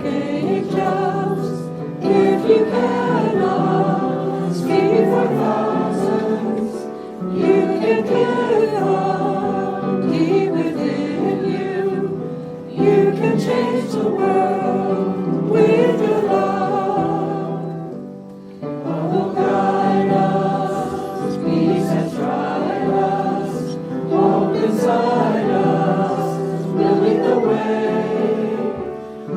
big jumps. If you cannot speak for thousands, you can get up deep within you. You can change the world with your love. Love will guide us, peace has tried us, hope inside us will lead the way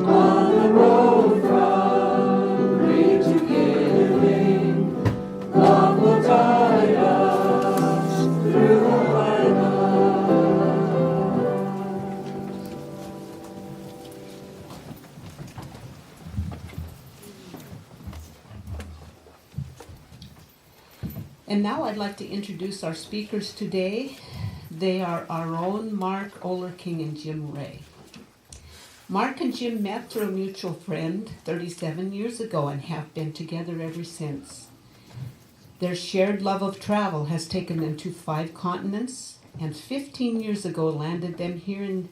on the road from greed to giving. Love will guide us through our love. And now I'd like to introduce our speakers today. They are our own Mark Oelerking and Jim Reay. Mark and Jim met through a mutual friend 37 years ago and have been together ever since. Their shared love of travel has taken them to 5 continents, and 15 years ago landed them here in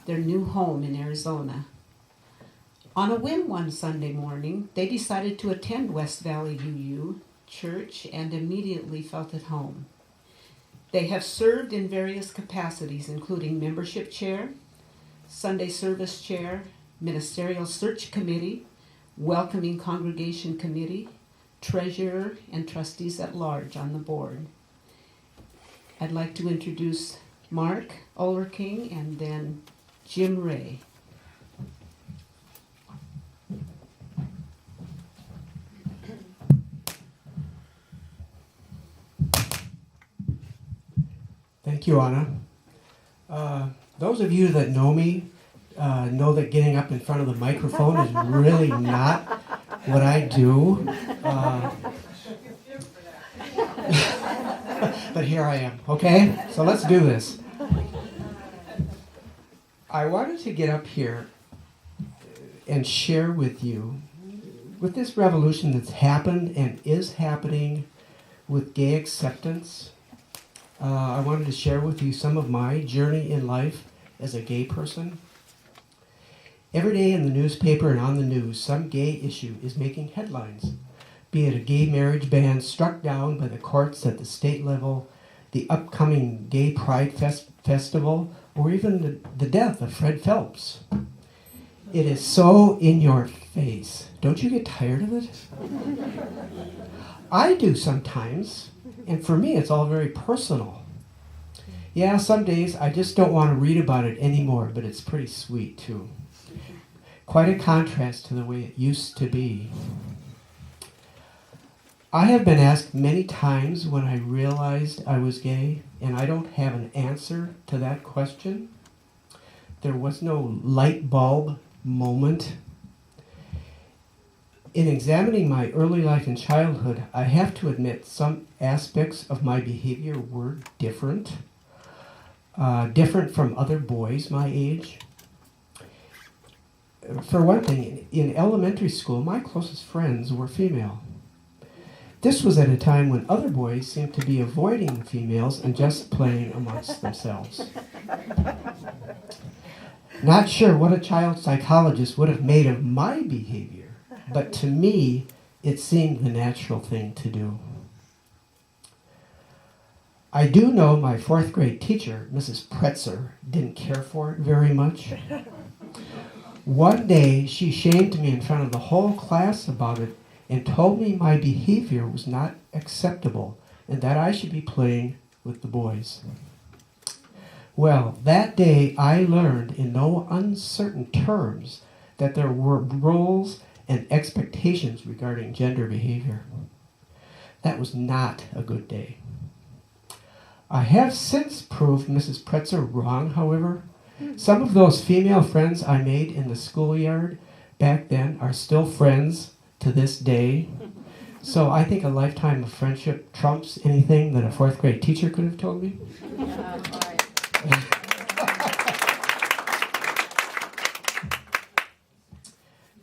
their new home in Arizona. On a whim one Sunday morning, they decided to attend West Valley UU Church and immediately felt at home. They have served in various capacities, including membership chair, Sunday service chair, ministerial search committee, welcoming congregation committee, treasurer, and trustees at large on the board. I'd like to introduce Mark Oelerking and then Jim Reay. Thank you, Anna. Those of you that know me know that getting up in front of the microphone is really not what I do. But here I am, okay? So let's do this. I wanted to get up here and share with you, with this revolution that's happened and is happening with gay acceptance. I wanted to share with you some of my journey in life as a gay person. Every day in the newspaper and on the news, some gay issue is making headlines, be it a gay marriage ban struck down by the courts at the state level, the upcoming Gay Pride Festival, or even the death of Fred Phelps. It is so in your face. Don't you get tired of it? I do sometimes. And for me, it's all very personal. Yeah, some days I just don't want to read about it anymore, but it's pretty sweet too. Quite a contrast to the way it used to be. I have been asked many times when I realized I was gay, and I don't have an answer to that question. There was no light bulb moment. In examining my early life and childhood, I have to admit some aspects of my behavior were different. Different from other boys my age. For one thing, in elementary school, my closest friends were female. This was at a time when other boys seemed to be avoiding females and just playing amongst themselves. Not sure what a child psychologist would have made of my behavior. But to me, it seemed the natural thing to do. I do know my 4th grade teacher, Mrs. Pretzer, didn't care for it very much. One day, she shamed me in front of the whole class about it and told me my behavior was not acceptable and that I should be playing with the boys. Well, that day I learned in no uncertain terms that there were roles and expectations regarding gender behavior. That was not a good day. I have since proved Mrs. Pretzer wrong, however. Some of those female friends I made in the schoolyard back then are still friends to this day. So I think a lifetime of friendship trumps anything that a 4th grade teacher could have told me. Yeah, right.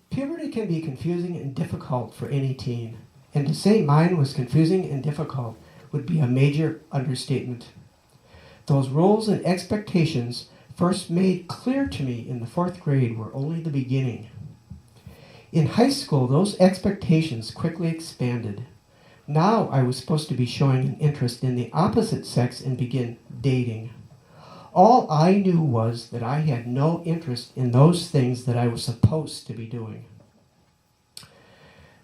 Puberty can be confusing and difficult for any teen, and to say mine was confusing and difficult would be a major understatement. Those roles and expectations first made clear to me in the 4th grade were only the beginning. In high school, those expectations quickly expanded. Now I was supposed to be showing an interest in the opposite sex and begin dating. All I knew was that I had no interest in those things that I was supposed to be doing.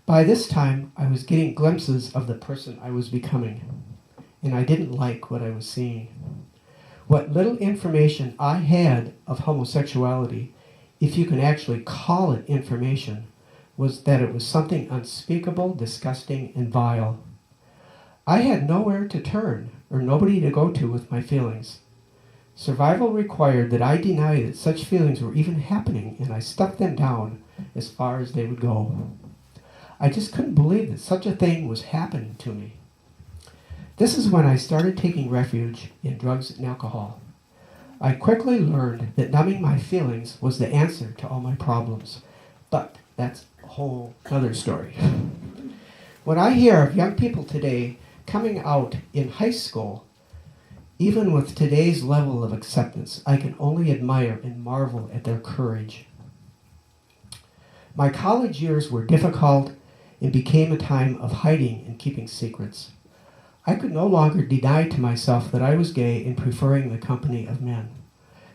By this time, I was getting glimpses of the person I was becoming, and I didn't like what I was seeing. What little information I had of homosexuality, if you can actually call it information, was that it was something unspeakable, disgusting, and vile. I had nowhere to turn or nobody to go to with my feelings. Survival required that I deny that such feelings were even happening, and I stuck them down as far as they would go. I just couldn't believe that such a thing was happening to me. This is when I started taking refuge in drugs and alcohol. I quickly learned that numbing my feelings was the answer to all my problems. But that's a whole other story. When I hear of young people today coming out in high school, even with today's level of acceptance, I can only admire and marvel at their courage. My college years were difficult and became a time of hiding and keeping secrets. I could no longer deny to myself that I was gay and preferring the company of men.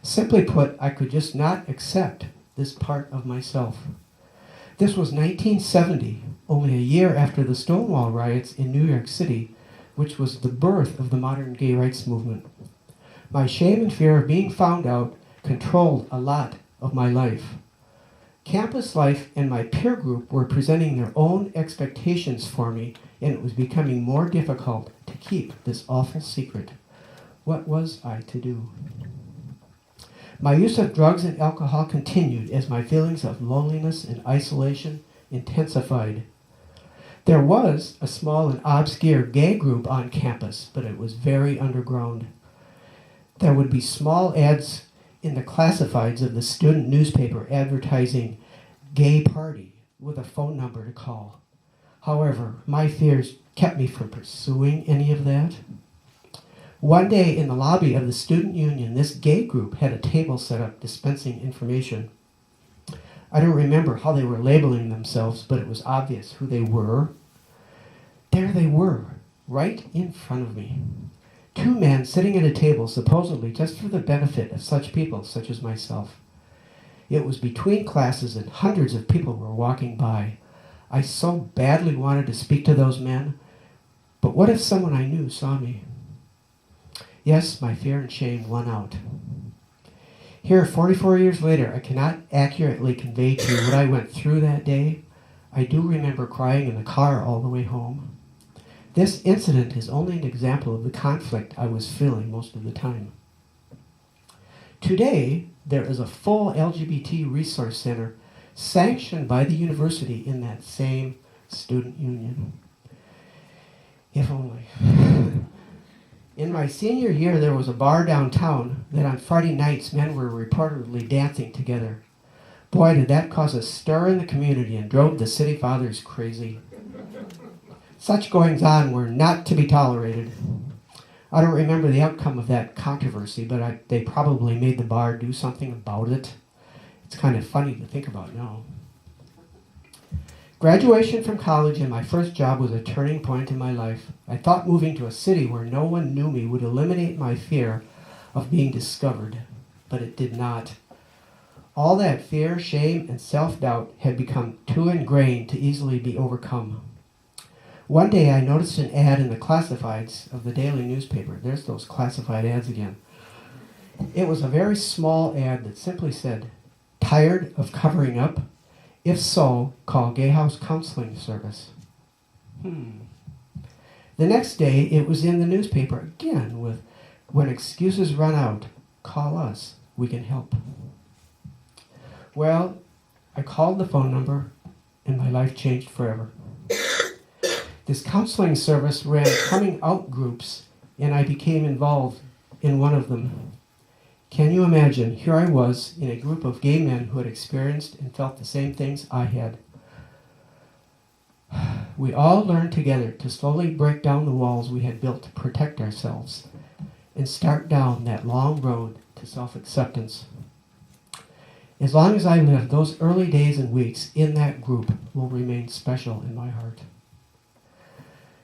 Simply put, I could just not accept this part of myself. This was 1970, only a year after the Stonewall riots in New York City, which was the birth of the modern gay rights movement. My shame and fear of being found out controlled a lot of my life. Campus life and my peer group were presenting their own expectations for me, and it was becoming more difficult to keep this awful secret. What was I to do? My use of drugs and alcohol continued as my feelings of loneliness and isolation intensified. There was a small and obscure gay group on campus, but it was very underground. There would be small ads in the classifieds of the student newspaper advertising gay party with a phone number to call. However, my fears kept me from pursuing any of that. One day in the lobby of the student union, this gay group had a table set up dispensing information. I don't remember how they were labeling themselves, but it was obvious who they were. There they were, right in front of me. Two men sitting at a table, supposedly just for the benefit of such people such as myself. It was between classes and hundreds of people were walking by. I so badly wanted to speak to those men, but what if someone I knew saw me? Yes, my fear and shame won out. Here, 44 years later, I cannot accurately convey to you what I went through that day. I do remember crying in the car all the way home. This incident is only an example of the conflict I was feeling most of the time. Today, there is a full LGBT resource center sanctioned by the university in that same student union. If only. In my senior year, there was a bar downtown that on Friday nights men were reportedly dancing together. Boy, did that cause a stir in the community and drove the city fathers crazy. Such goings-on were not to be tolerated. I don't remember the outcome of that controversy, but they probably made the bar do something about it. It's kind of funny to think about now. Graduation from college and my first job was a turning point in my life. I thought moving to a city where no one knew me would eliminate my fear of being discovered, but it did not. All that fear, shame, and self-doubt had become too ingrained to easily be overcome. One day I noticed an ad in the classifieds of the daily newspaper. There's those classified ads again. It was a very small ad that simply said, "Tired of covering up? If so, call Gay House Counseling Service." The next day, it was in the newspaper again with, "When excuses run out, call us. We can help." Well, I called the phone number, and my life changed forever. This counseling service ran coming out groups, and I became involved in one of them. Can you imagine? Here I was in a group of gay men who had experienced and felt the same things I had. We all learned together to slowly break down the walls we had built to protect ourselves and start down that long road to self-acceptance. As long as I live, those early days and weeks in that group will remain special in my heart.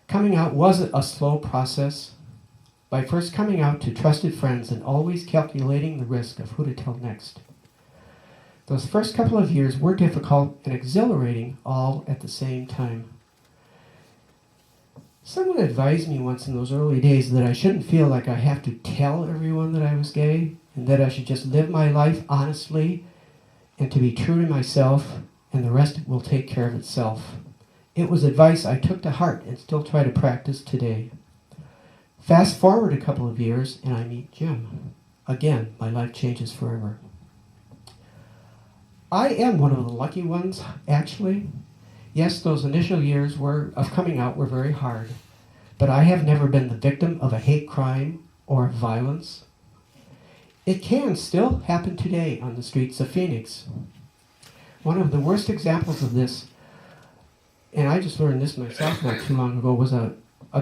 Coming out was a slow process. By first coming out to trusted friends and always calculating the risk of who to tell next. Those first couple of years were difficult and exhilarating all at the same time. Someone advised me once in those early days that I shouldn't feel like I have to tell everyone that I was gay, and that I should just live my life honestly and to be true to myself, and the rest will take care of itself. It was advice I took to heart and still try to practice today. Fast forward a couple of years and I meet Jim. Again, my life changes forever. I am one of the lucky ones, actually. Yes, those initial years of coming out were very hard, but I have never been the victim of a hate crime or violence. It can still happen today on the streets of Phoenix. One of the worst examples of this, and I just learned this myself not too long ago, was a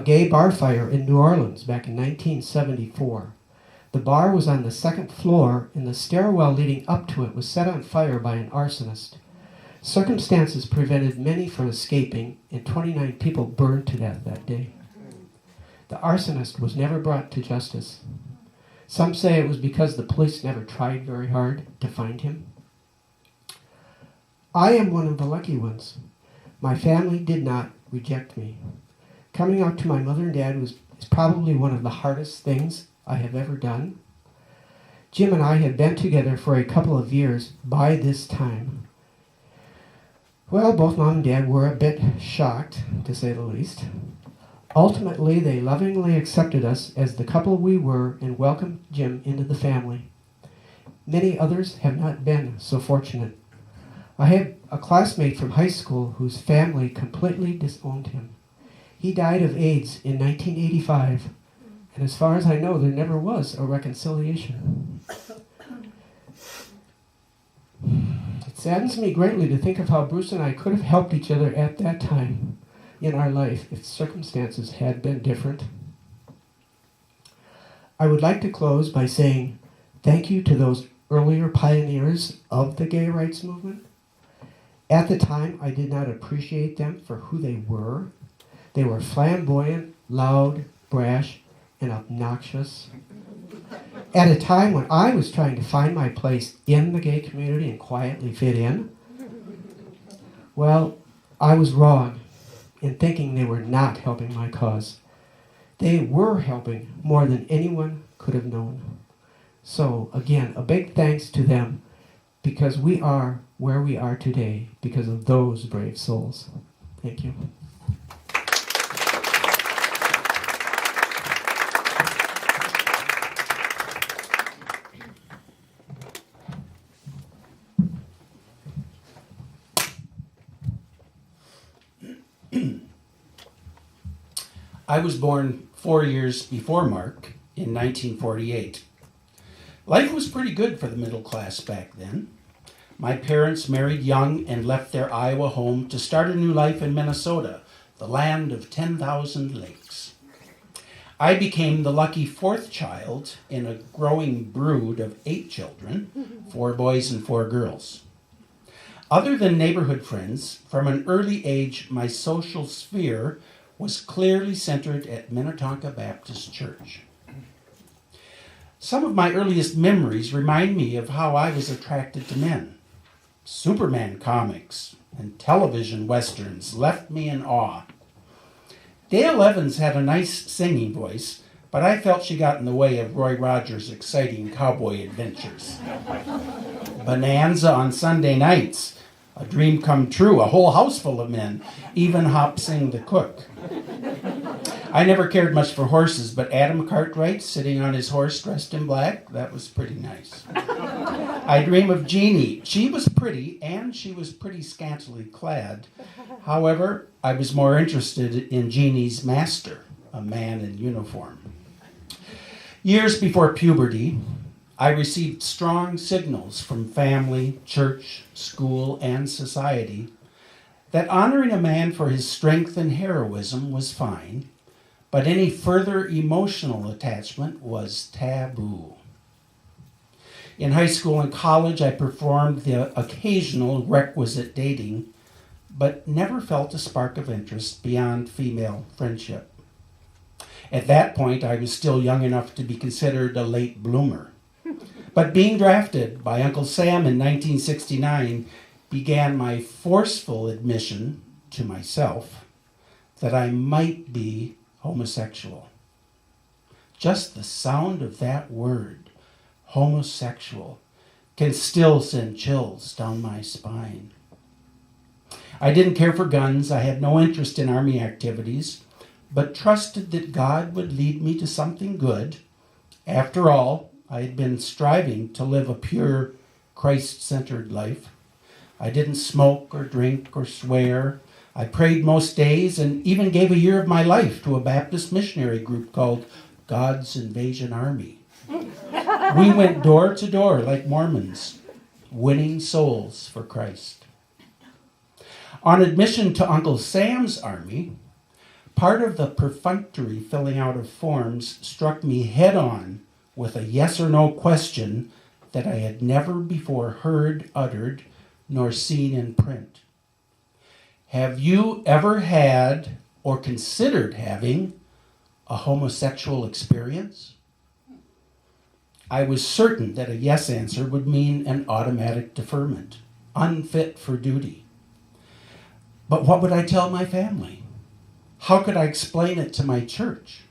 gay bar fire in New Orleans back in 1974. The bar was on the second floor, and the stairwell leading up to it was set on fire by an arsonist. Circumstances prevented many from escaping, and 29 people burned to death that day. The arsonist was never brought to justice. Some say it was because the police never tried very hard to find him. I am one of the lucky ones. My family did not reject me. Coming out to my mother and dad is probably one of the hardest things I have ever done. Jim and I had been together for a couple of years by this time. Well, both mom and dad were a bit shocked, to say the least. Ultimately, they lovingly accepted us as the couple we were and welcomed Jim into the family. Many others have not been so fortunate. I have a classmate from high school whose family completely disowned him. He died of AIDS in 1985, and as far as I know, there never was a reconciliation. It saddens me greatly to think of how Bruce and I could have helped each other at that time in our life if circumstances had been different. I would like to close by saying thank you to those earlier pioneers of the gay rights movement. At the time, I did not appreciate them for who they were. They were flamboyant, loud, brash, and obnoxious. At a time when I was trying to find my place in the gay community and quietly fit in, well, I was wrong in thinking they were not helping my cause. They were helping more than anyone could have known. So, again, a big thanks to them, because we are where we are today because of those brave souls. Thank you. I was born 4 years before Mark in 1948. Life was pretty good for the middle class back then. My parents married young and left their Iowa home to start a new life in Minnesota, the land of 10,000 lakes. I became the lucky fourth child in a growing brood of 8 children, 4 boys and 4 girls. Other than neighborhood friends, from an early age, my social sphere was clearly centered at Minnetonka Baptist Church. Some of my earliest memories remind me of how I was attracted to men. Superman comics and television westerns left me in awe. Dale Evans had a nice singing voice, but I felt she got in the way of Roy Rogers' exciting cowboy adventures. Bonanza on Sunday nights, a dream come true, a whole house full of men, even Hop Sing the cook. I never cared much for horses, but Adam Cartwright sitting on his horse dressed in black, that was pretty nice. I dream of Jeannie. She was pretty, and she was pretty scantily clad. However, I was more interested in Jeannie's master, a man in uniform. Years before puberty, I received strong signals from family, church, school, and society that honoring a man for his strength and heroism was fine, but any further emotional attachment was taboo. In high school and college, I performed the occasional requisite dating, but never felt a spark of interest beyond female friendship. At that point, I was still young enough to be considered a late bloomer. But being drafted by Uncle Sam in 1969 began my forceful admission to myself that I might be homosexual. Just the sound of that word, homosexual, can still send chills down my spine. I didn't care for guns. I had no interest in Army activities, but trusted that God would lead me to something good. After all, I had been striving to live a pure, Christ-centered life. I didn't smoke or drink or swear. I prayed most days and even gave a year of my life to a Baptist missionary group called God's Invasion Army. We went door to door like Mormons, winning souls for Christ. On admission to Uncle Sam's army, part of the perfunctory filling out of forms struck me head on with a yes or no question that I had never before heard uttered nor seen in print. Have you ever had or considered having a homosexual experience? I was certain that a yes answer would mean an automatic deferment, unfit for duty. But what would I tell my family? How could I explain it to my church?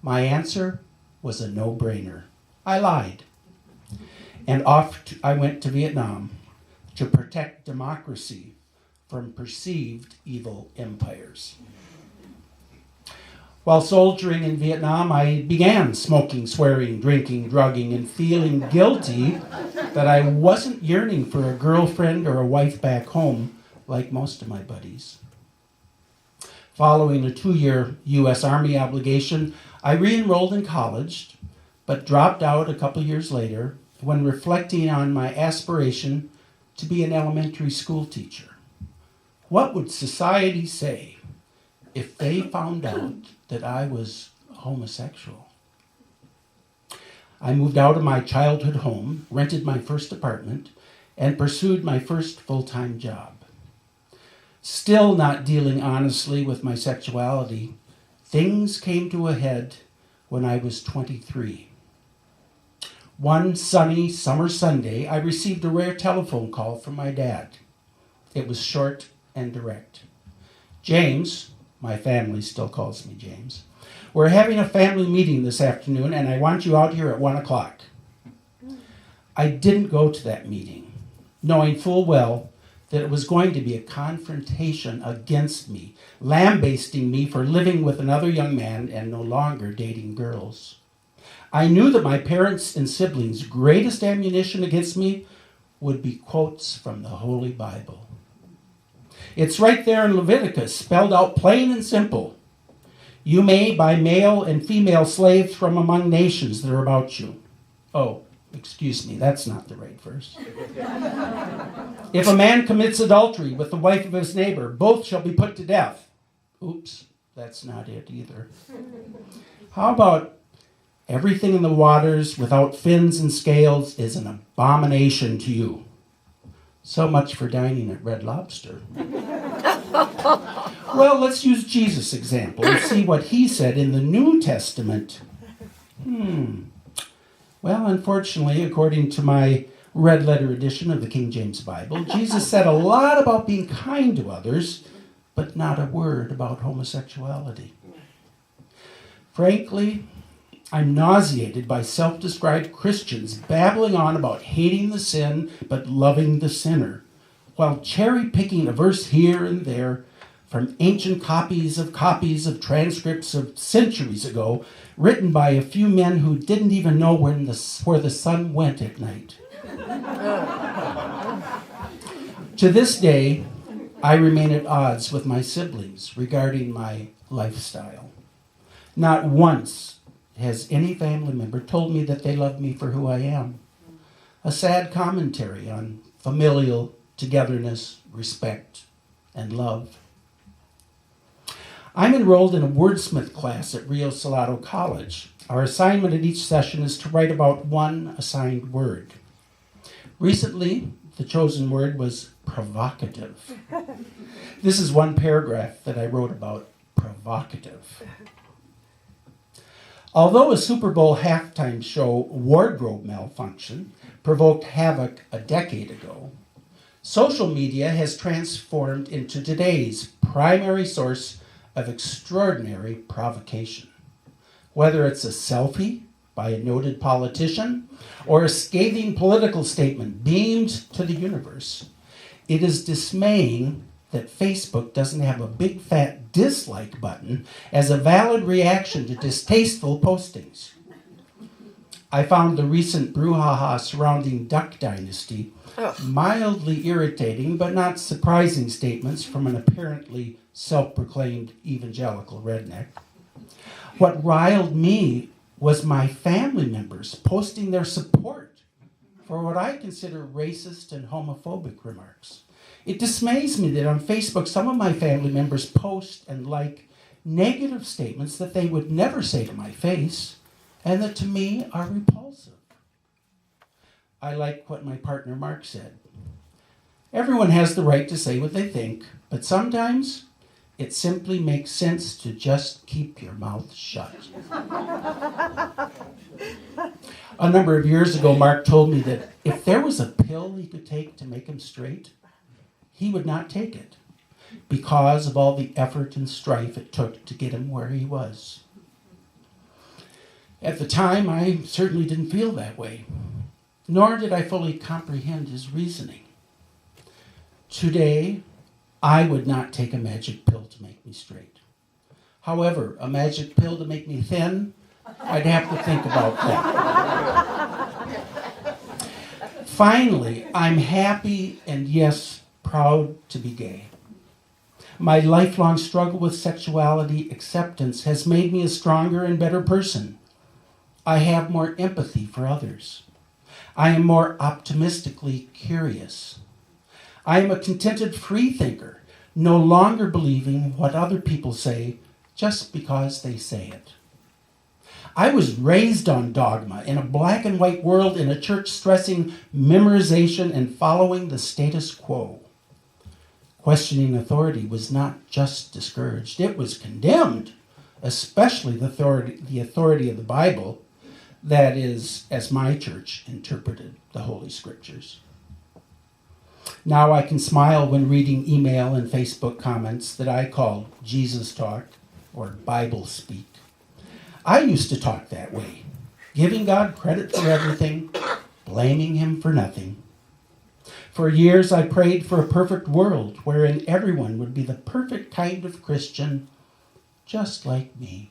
My answer was a no-brainer. I lied. And I went to Vietnam to protect democracy from perceived evil empires. While soldiering in Vietnam, I began smoking, swearing, drinking, drugging, and feeling guilty that I wasn't yearning for a girlfriend or a wife back home like most of my buddies. Following a 2-year U.S. Army obligation, I re-enrolled in college, but dropped out a couple years later when reflecting on my aspiration to be an elementary school teacher. What would society say if they found out that I was homosexual? I moved out of my childhood home, rented my first apartment, and pursued my first full-time job. Still not dealing honestly with my sexuality, things came to a head when I was 23. One sunny summer Sunday, I received a rare telephone call from my dad. It was short and direct. James, my family still calls me James, we're having a family meeting this afternoon and I want you out here at 1 o'clock. I didn't go to that meeting, knowing full well that it was going to be a confrontation against me, lambasting me for living with another young man and no longer dating girls. I knew that my parents and siblings' greatest ammunition against me would be quotes from the Holy Bible. It's right there in Leviticus, spelled out plain and simple. You may buy male and female slaves from among nations that are about you. Oh, excuse me, that's not the right verse. If a man commits adultery with the wife of his neighbor, both shall be put to death. Oops, that's not it either. How about everything in the waters without fins and scales is an abomination to you? So much for dining at Red Lobster. Well, let's use Jesus' example and see what he said in the New Testament. Well, unfortunately, according to my red letter edition of the King James Bible, Jesus said a lot about being kind to others, but not a word about homosexuality. Frankly, I'm nauseated by self-described Christians babbling on about hating the sin but loving the sinner, while cherry-picking a verse here and there from ancient copies of transcripts of centuries ago, written by a few men who didn't even know where the sun went at night. To this day, I remain at odds with my siblings regarding my lifestyle. Not once has any family member told me that they love me for who I am. A sad commentary on familial togetherness, respect, and love. I'm enrolled in a wordsmith class at Rio Salado College. Our assignment at each session is to write about one assigned word. Recently, the chosen word was provocative. This is one paragraph that I wrote about provocative. Although a Super Bowl halftime show wardrobe malfunction provoked havoc a decade ago, social media has transformed into today's primary source of extraordinary provocation. Whether it's a selfie by a noted politician or a scathing political statement beamed to the universe, it is dismaying that Facebook doesn't have a big fat dislike button as a valid reaction to distasteful postings. I found the recent brouhaha surrounding Duck Dynasty mildly irritating but not surprising statements from an apparently self-proclaimed evangelical redneck. What riled me was my family members posting their support for what I consider racist and homophobic remarks. It dismays me that on Facebook some of my family members post and like negative statements that they would never say to my face and that to me are repulsive. I like what my partner Mark said. Everyone has the right to say what they think, but sometimes it simply makes sense to just keep your mouth shut. A number of years ago, Mark told me that if there was a pill he could take to make him straight, he would not take it because of all the effort and strife it took to get him where he was. At the time, I certainly didn't feel that way, nor did I fully comprehend his reasoning. Today, I would not take a magic pill to make me straight. However, a magic pill to make me thin, I'd have to think about that. Finally, I'm happy and yes, proud to be gay. My lifelong struggle with sexuality acceptance has made me a stronger and better person. I have more empathy for others. I am more optimistically curious. I am a contented free thinker, no longer believing what other people say just because they say it. I was raised on dogma in a black and white world in a church stressing memorization and following the status quo. Questioning authority was not just discouraged, it was condemned, especially the authority of the Bible, that is, as my church interpreted the Holy Scriptures. Now I can smile when reading email and Facebook comments that I call Jesus talk or Bible speak. I used to talk that way, giving God credit for everything, blaming him for nothing. For years I prayed for a perfect world wherein everyone would be the perfect kind of Christian, just like me.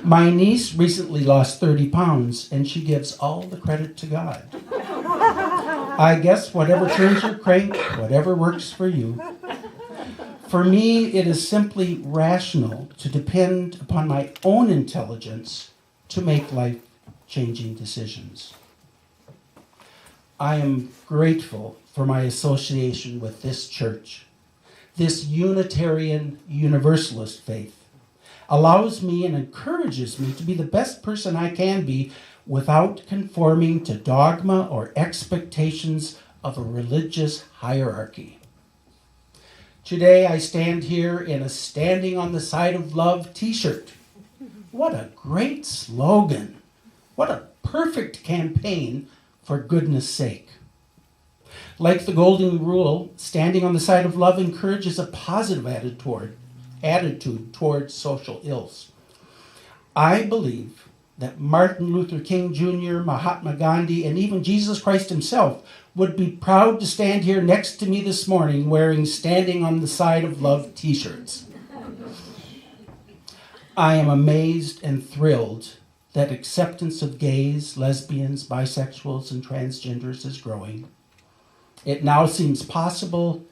My niece recently lost 30 pounds, and she gives all the credit to God. I guess whatever turns your crank, whatever works for you. For me, it is simply rational to depend upon my own intelligence to make life-changing decisions. I am grateful for my association with this church. This Unitarian Universalist faith allows me and encourages me to be the best person I can be without conforming to dogma or expectations of a religious hierarchy. Today I stand here in a Standing on the Side of Love t-shirt. What a great slogan. What a perfect campaign for goodness sake. Like the golden rule, standing on the side of love encourages a positive attitude towards social ills. I believe that Martin Luther King Jr., Mahatma Gandhi, and even Jesus Christ himself would be proud to stand here next to me this morning wearing Standing on the Side of Love t-shirts. I am amazed and thrilled that acceptance of gays, lesbians, bisexuals, and transgenders is growing. It now seems possible,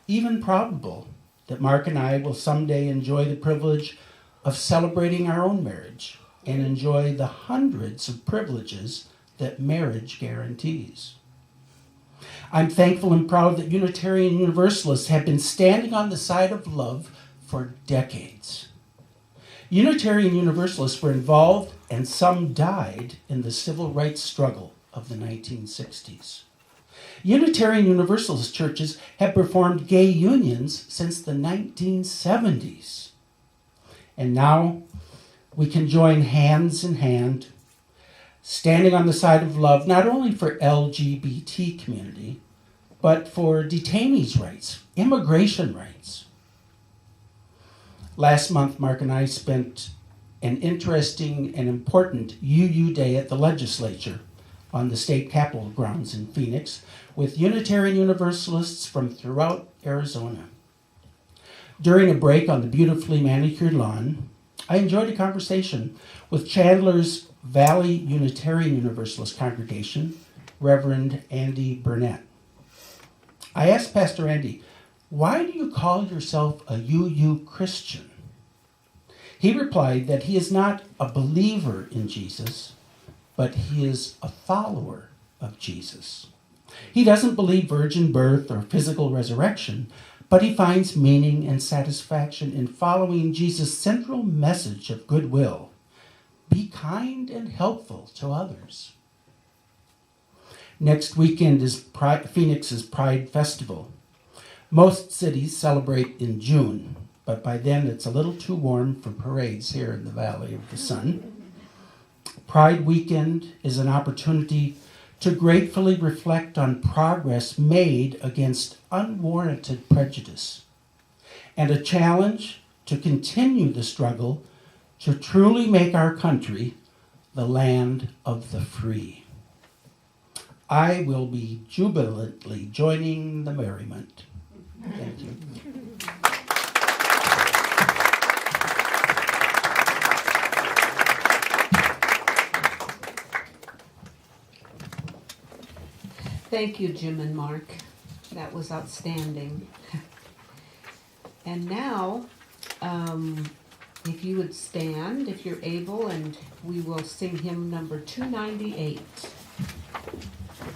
even probable, that Mark and I will someday enjoy the privilege of celebrating our own marriage and enjoy the hundreds of privileges that marriage guarantees. I'm thankful and proud that Unitarian Universalists have been standing on the side of love for decades. Unitarian Universalists were involved, and some died, in the civil rights struggle of the 1960s. Unitarian Universalist churches have performed gay unions since the 1970s. And now we can join hands in hand, standing on the side of love, not only for LGBT community, but for detainees' rights, immigration rights. Last month, Mark and I spent an interesting and important UU Day at the legislature on the state capitol grounds in Phoenix with Unitarian Universalists from throughout Arizona. During a break on the beautifully manicured lawn, I enjoyed a conversation with Chandler's Valley Unitarian Universalist congregation, Reverend Andy Burnett. I asked Pastor Andy, "Why do you call yourself a UU Christian?" He replied that he is not a believer in Jesus, but he is a follower of Jesus. He doesn't believe virgin birth or physical resurrection, but he finds meaning and satisfaction in following Jesus' central message of goodwill. Be kind and helpful to others. Next weekend is Phoenix's Pride Festival. Most cities celebrate in June, but by then it's a little too warm for parades here in the Valley of the Sun. Pride Weekend is an opportunity to gratefully reflect on progress made against unwarranted prejudice, and a challenge to continue the struggle to truly make our country the land of the free. I will be jubilantly joining the merriment. Thank you. Thank you, Jim and Mark. That was outstanding. And now, if you would stand, if you're able, and we will sing hymn number 298.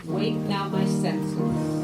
Wake Now My Senses.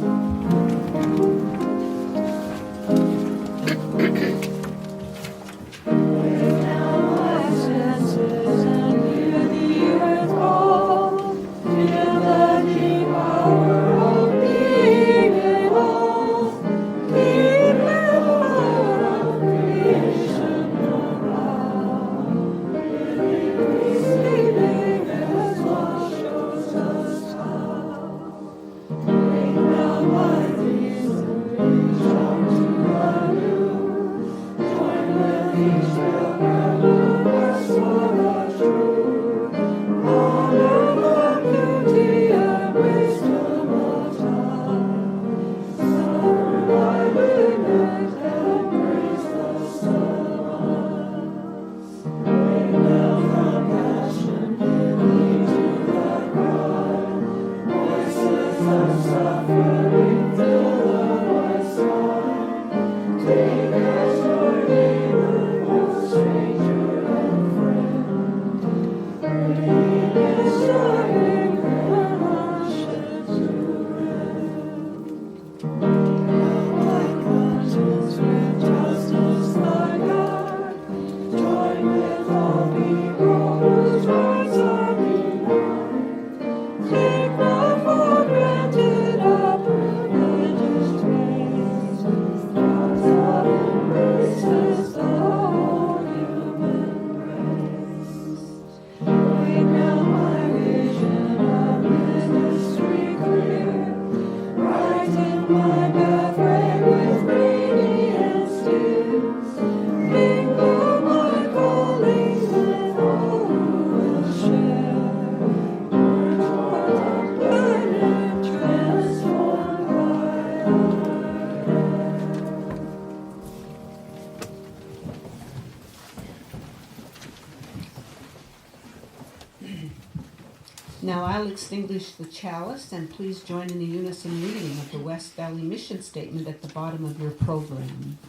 Now I'll extinguish the chalice, and please join in the unison reading of the West Valley Mission Statement at the bottom of your program.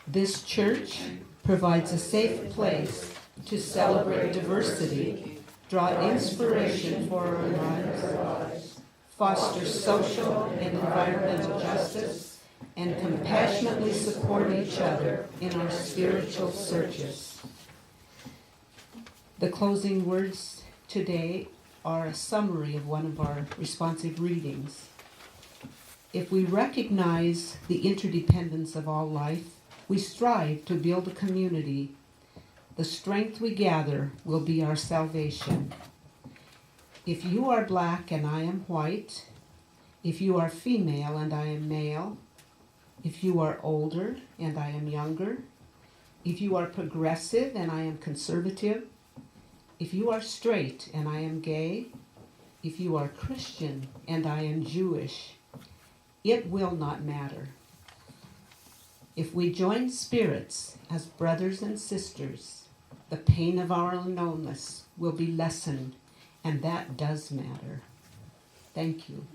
This church provides a safe place to celebrate diversity, draw inspiration for our lives, foster social and environmental justice, and compassionately support each other in our spiritual searches. The closing words today are a summary of one of our responsive readings. If we recognize the interdependence of all life, we strive to build a community. The strength we gather will be our salvation. If you are black and I am white, if you are female and I am male, if you are older and I am younger, if you are progressive and I am conservative, if you are straight and I am gay, if you are Christian and I am Jewish, it will not matter. If we join spirits as brothers and sisters, the pain of our aloneness will be lessened, and that does matter. Thank you.